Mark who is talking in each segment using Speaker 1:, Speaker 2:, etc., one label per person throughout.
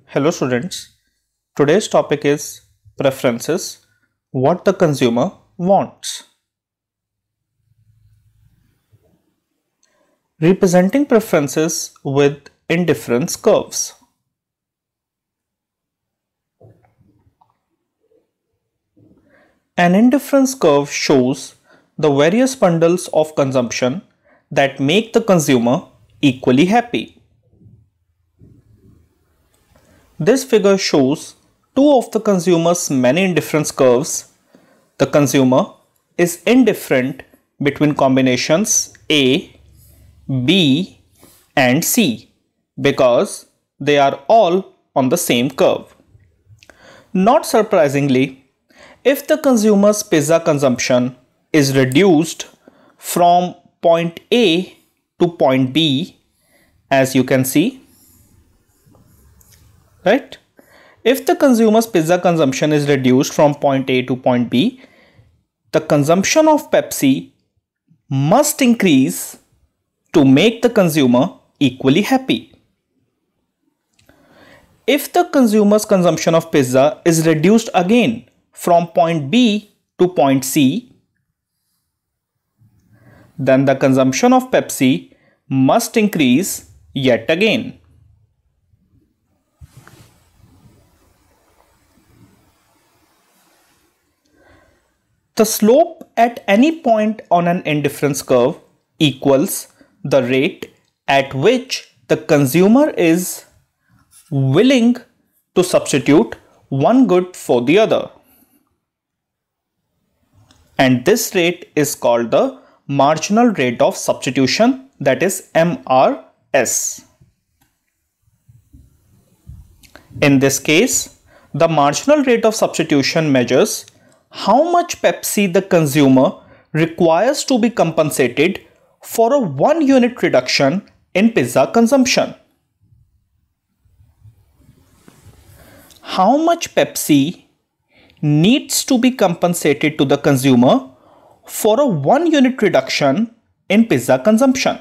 Speaker 1: Hello students, today's topic is preferences, what the consumer wants. Representing preferences with indifference curves. An indifference curve shows the various bundles of consumption that make the consumer equally happy. This figure shows two of the consumer's many indifference curves. The consumer is indifferent between combinations A, B and C because they are all on the same curve. Not surprisingly, if the consumer's pizza consumption is reduced from point A to point B, as you can see, right? If the consumer's pizza consumption is reduced from point A to point B, the consumption of Pepsi must increase to make the consumer equally happy. If the consumer's consumption of pizza is reduced again from point B to point C, then the consumption of Pepsi must increase yet again. The slope at any point on an indifference curve equals the rate at which the consumer is willing to substitute one good for the other. And this rate is called the marginal rate of substitution, that is MRS. In this case, the marginal rate of substitution measures how much Pepsi the consumer requires to be compensated for a 1 unit reduction in pizza consumption. How much Pepsi needs to be compensated to the consumer for a 1 unit reduction in pizza consumption?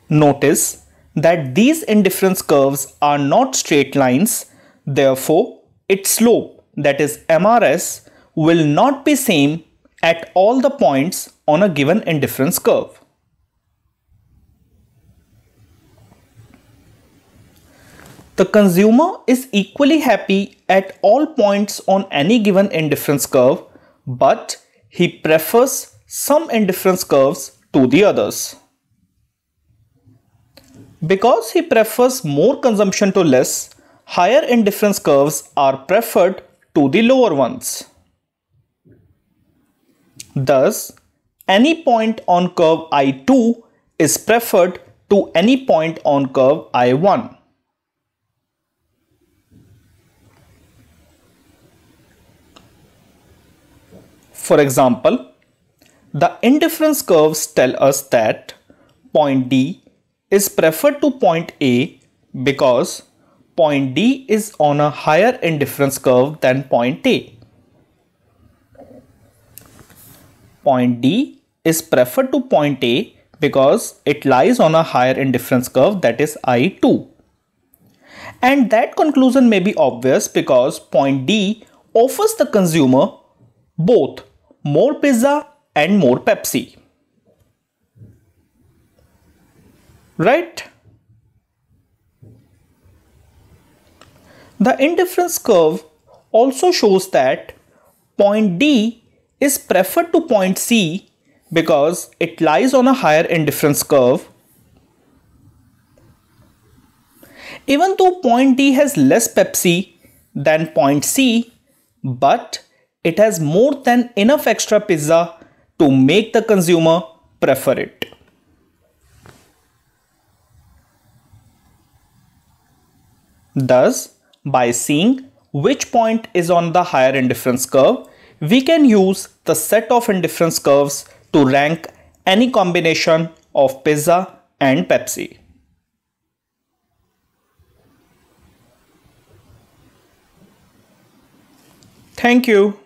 Speaker 1: Notice that these indifference curves are not straight lines, therefore its slope, that is MRS, will not be same at all the points on a given indifference curve. The consumer is equally happy at all points on any given indifference curve, but he prefers some indifference curves to the others. Because he prefers more consumption to less, higher indifference curves are preferred to the lower ones. Thus, any point on curve I2 is preferred to any point on curve I1. For example, the indifference curves tell us that point D is preferred to point A because point D is on a higher indifference curve than point A. Point D is preferred to point A because it lies on a higher indifference curve, that is I2. And that conclusion may be obvious because point D offers the consumer both more pizza and more Pepsi. Right? The indifference curve also shows that point D is preferred to point C because it lies on a higher indifference curve. Even though point D has less Pepsi than point C, but it has more than enough extra pizza to make the consumer prefer it. Thus, by seeing which point is on the higher indifference curve, we can use the set of indifference curves to rank any combination of pizza and Pepsi. Thank you.